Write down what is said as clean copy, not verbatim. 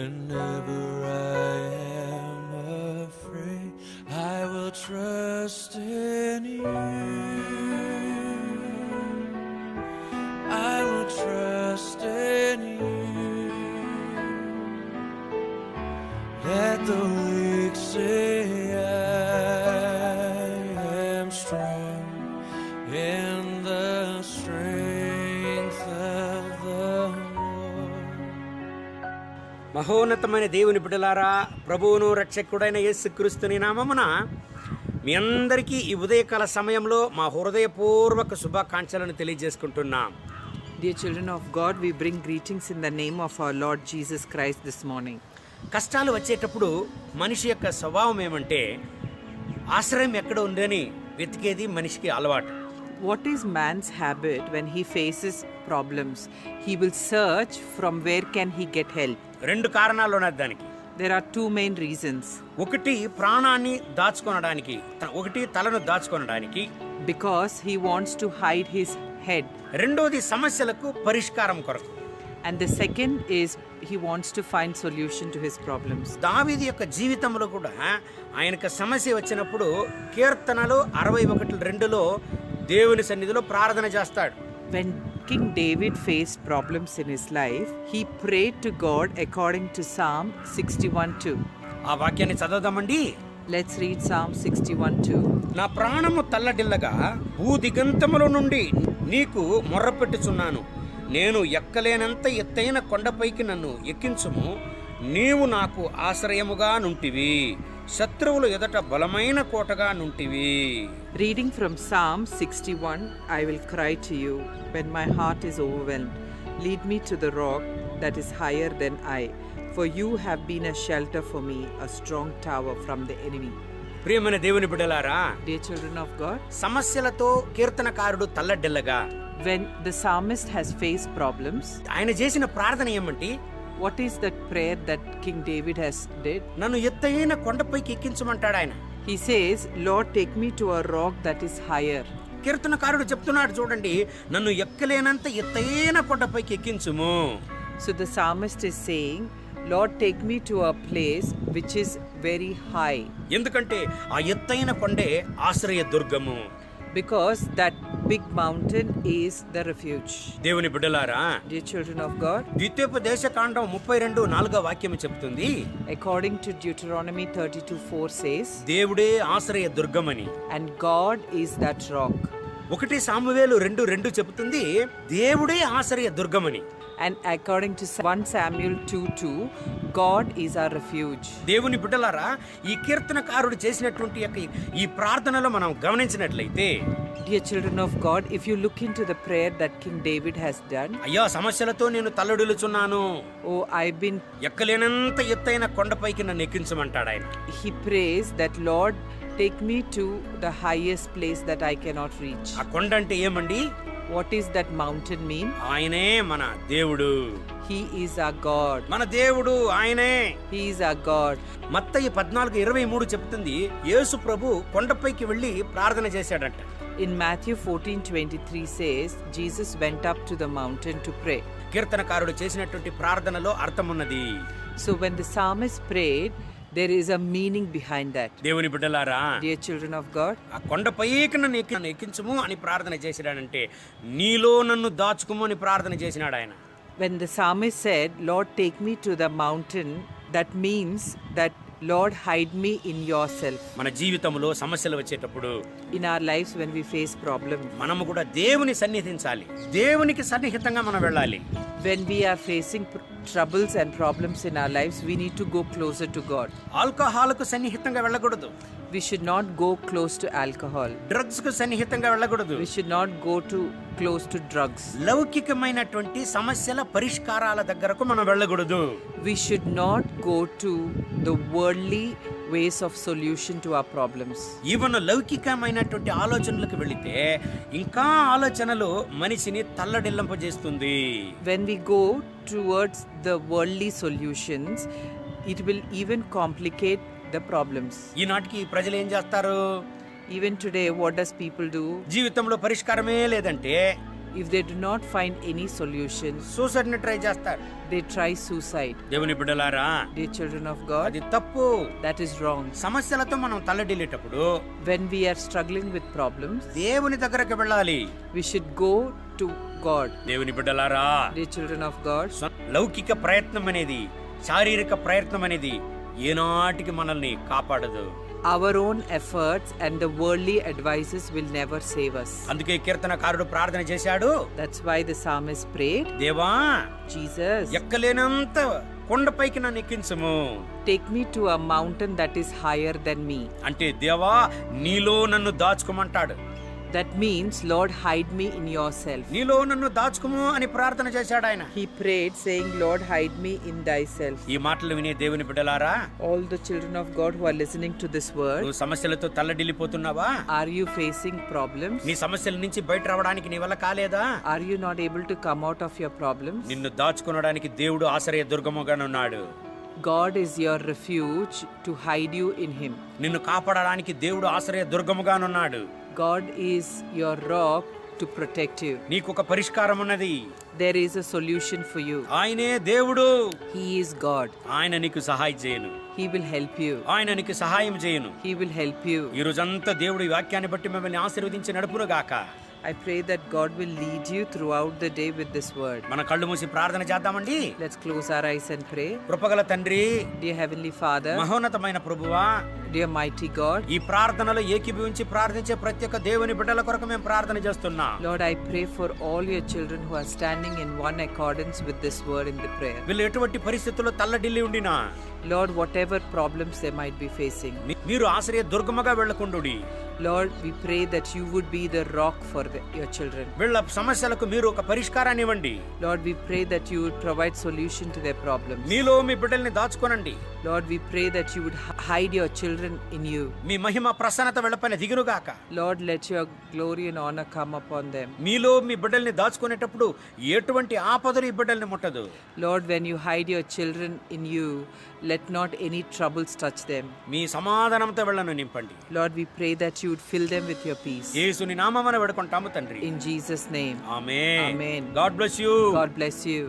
Whenever I am afraid, I will trust in you. I will trust in you. Let the weak say I am strong in the strength of the Lord. మహోన్నతమైన దేవుని బిడ్డలారా, ప్రభువును రక్షకుడైన యేసుక్రీస్తుని నామమున మీ అందరికీ ఈ ఉదయకాల సమయంలో మా హృదయపూర్వక శుభాకాంక్షలను తెలియజేసుకుంటున్నాం. Dear children of God, we bring greetings in the name of our Lord Jesus Christ this morning. కష్టాలు వచ్చేటప్పుడు మనిషి యొక్క స్వభావం ఏమంటే ఆశ్రయం ఎక్కడ ఉందని వెతికేది మనిషికి అలవాటు. What is man's habit when he faces problems? He will search from where can he get help. రెండు కారణాలు ఉన్నాయి దానికి. There are two main reasons. ఒకటి ప్రాణాన్ని దాచుకొనడానికి, ఒకటి తలను దాచుకొనడానికి. Because he wants to hide his head. రెండోది సమస్యలకు పరిష్కారం కొరకు. And the second is he wants to find solution to his problems. దావీదు యొక్క జీవితంలో కూడా ఆయనకు సమస్య వచ్చినప్పుడు కీర్తనలు 61:2లో దేవుని సన్నిధిలో ప్రార్థన చేస్తాడు. When King David faced problems in his life, he prayed to God according to Psalm 61:2. ఆ వాక్యాన్ని చదవదామండి. Let's read Psalm 61:2. నా ప్రాణము తల్లడిల్లగా భూదిగంతముల నుండి నీకు మొర్రపెట్టుచున్నాను. నేను ఎక్కలేనంత ఎత్తైన కొండపైకి నన్ను ఎక్కించుము. నీవు నాకు ఆశ్రయముగా నుంటివి, శత్రువులు ఎదుట బలమైన కోటగా నుంటివి. Reading from Psalm 61, I will cry to you when my heart is overwhelmed. Lead me to the rock that is higher than I, for you have been a shelter for me, a strong tower from the enemy. ప్రియమైన దేవుని బిడ్డలారా, Dear children of God, సమస్యలతో కీర్తనకారుడు తల్లడిల్లగా when the psalmist has faced problems, ఆయన చేసిన ప్రార్థన ఏమంటే, what is that prayer that King David has did? నన్ను ఎత్తైన కొండపైకి ఎక్కించమంటాడు ఆయన. He says, Lord, take me to a rock that is higher. కీర్తనకారుడు చెప్తున్నాడు చూడండి, నన్ను ఎక్కలేనంత ఎత్తైన కొండపైకి ఎక్కించుము. So the psalmist is saying, Lord, take me to a place which is very high. ఎందుకంటే ఆ ఎత్తైన కొండే ఆశ్రయ దుర్గము. Because that big mountain is the refuge. దేవుని బిడ్డలారా, Dear children of God, ద్వితీయోపదేశకాండం 32:4 వాక్యము చెప్తుంది, according to Deuteronomy 32:4 says, దేవుడే ఆశ్రయ దుర్గమని. and God is that rock. 1 Samuel 2:2 చెప్తుంది, దేవుడే ఆశ్రయ దుర్గమని. And according to 1 Samuel 2:2, God is our refuge. దేవుని బిడ్డలారా, ఈ కీర్తనకారుడు చేసినటువంటి యొక్క ఈ ప్రార్థనలో మనం గమనించినట్లయితే, Dear children of God, if you look into the prayer that King David has done, అయ్యా సమస్యలతో నేను తల్లడిల్లుచున్నాను, oh, I've been, ఎక్కలేనంత ఎత్తైన కొండపైకి నన్ను ఎక్కించమంటాడు ఆయన. he prays that, Lord, take me to the highest place that I cannot reach. ఆ కొండ అంటే ఏమండి? What is that mountain mean? ఆయనే మన దేవుడు. He is our God. మన దేవుడు ఆయనే. He is our God. మత్తయి 14:23 చెప్తుంది, యేసు ప్రభు కొండపైకి వెళ్ళి ప్రార్థన చేశాడంట. In Matthew 14:23 says, Jesus went up to the mountain to pray. కీర్తనకారుడు చేసినటువంటి ప్రార్థనలో అర్థం ఉన్నది. So when the psalmist prayed, there is a meaning behind that. దేవుని బిడ్డలారా, Dear children of God, ఆ కొండపైకి నన్ను ఎక్కించుము అని ప్రార్థన చేసినాడంటే, నీలో నన్ను దాచుకుము అని ప్రార్థన చేసినాడు ఆయన. when the psalmist said, Lord, take me to the mountain, that means that Lord, hide me in yourself. మన జీవితంలో సమస్యలు వచ్చేటప్పుడు, In our lives when we face problems, మనము కూడా దేవుని సన్నిహించాలి. దేవునికి సన్నిహితంగా మనం వెళ్ళాలి. when we are facing troubles and problems in our lives, we need to go closer to God. ఆల్కహాల్కు సన్నిహితంగా వెళ్ళకూడదు. We should not go close to alcohol. Drugs కు సన్నిహితంగా వెళ్ళకూడదు. We should not go close to drugs. లౌకికమైనటువంటి సమస్యల పరిష్కారాల దగ్గరకు మనం వెళ్ళకూడదు. We should not go to the worldly ways of solution to our problems. Even లౌకికమైనటువంటి ఆలోచనలకు వెళితే ఇంకా ఆలోచనలు మనిషిని తల్లడిల్లింపజేస్తుంది. When we go towards the worldly solutions, it will even complicate the problems. ఈనాటికి ప్రజలు ఏం చేస్తారు? Even today, what does people do? జీవితంలో పరిష్కారమే లేదంటే If they do not find any solution, suicide ని ట్రై చేస్తారు. they try suicide. దేవుని బిడ్డలారా, Dear children of God, అది తప్పు. that is wrong. సమస్యలతో మనం తల్లడిల్లేటప్పుడు When we are struggling with problems, దేవుని దగ్గరకు వెళ్ళాలి. we should go to God. దేవుని బిడ్డలారా, Dear children of God, లౌకిక ప్రయత్నం అనేది, శారీరక ప్రయత్నం అనేది ఏనాటికి మనల్ని కాపాడదు. our own efforts and the worldly advices will never save us. అందుకే కీర్తనకారుడు ప్రార్థన చేశాడు. That's why the psalmist prayed, దేవా, Jesus, ఎక్కలేనంత కొండపైకి నన్ను ఎక్కించుము. take me to a mountain that is higher than me. అంటే దేవా, నీలో నన్ను దాచుకోమంటాడు. That means, Lord, hide me in yourself. నీలో నన్ను దాచుకోము అని ప్రార్థన చేశాడు ఆయన. He prayed saying, Lord, hide me in thyself. ఈ మాటలు వినే దేవుని బిడ్డలారా, All the children of God who are listening to this word, నువ్వు సమస్యలతో తల్లడిల్లిపోతున్నావా? are you facing problems? నీ సమస్యల నుంచి బయట రావడానికి నీ వల్ల కాలేదా? Are you not able to come out of your problems? నిన్ను దాచుకొనడానికి దేవుడు ఆశ్రయ దుర్గముగానున్నాడు. God is your refuge to hide you in him. నిన్ను కాపాడడానికి దేవుడు ఆశ్రయ దుర్గముగానున్నాడు. God is your rock to protect you. నీకు ఒక పరిష్కారం ఉన్నది. There is a solution for you. ఆయనే దేవుడు. He is God. ఆయన నీకు సహాయం చేయను. He will help you. ఆయన నీకు సహాయం చేయను. He will help you. ఈ రోజంతా దేవుడి వాక్యాన్ని బట్టి మిమ్మల్ని ఆశీర్వదించి నడుపును గాక. I pray that God will lead you throughout the day with this word. మన కళ్ళు మూసి ప్రార్థన చేద్దామండి. Let's close our eyes and pray. కృపగల తండ్రి, Dear Heavenly Father, మహోన్నతమైన ప్రభువా, dear mighty God, ఈ ప్రార్థనలో ఏకీభవించి ప్రార్థించే ప్రతి ఒక్క దేవుని బిడ్డల కొరకు మేము ప్రార్థన చేస్తున్నాం. Lord, I pray for all your children who are standing in one accordance with this word in the prayer. వీళ్ళు ఎటువంటి పరిస్థితుల్లో తల్లడిల్లి ఉండినా, Lord, whatever problems they might be facing, మీరు ఆశ్రయ దుర్గముగా వెళ్ళకుండుడి. Lord, we pray that you would be the rock for your children. వీళ్ళ సమస్యలకు మీరు ఒక పరిష్కారాన్ని ఇవ్వండి. Lord, we pray that you would provide solution to their problems. మీలో మీ బిడ్డల్ని దాచుకోనండి. Lord, we pray that you would hide your children in you. మీ మహిమ ప్రసన్నత వెళ్ళపైన దిగునుగాక. Lord, let your glory and honor come upon them. మీలో మీ బిడ్డల్ని దాచుకునేటప్పుడు ఎటువంటి ఆపదలు ఈ బిడ్డల్ని ముట్టదు. Lord, when you hide your children in you, let not any troubles touch them. మీ సమాధానంతో వెళ్ళను నింపండి. Lord, we pray that you would fill them with your peace. యేసుని నామమున వేడుకుంటాము తండ్రి. In Jesus' name. Amen. Amen. God bless you. God bless you.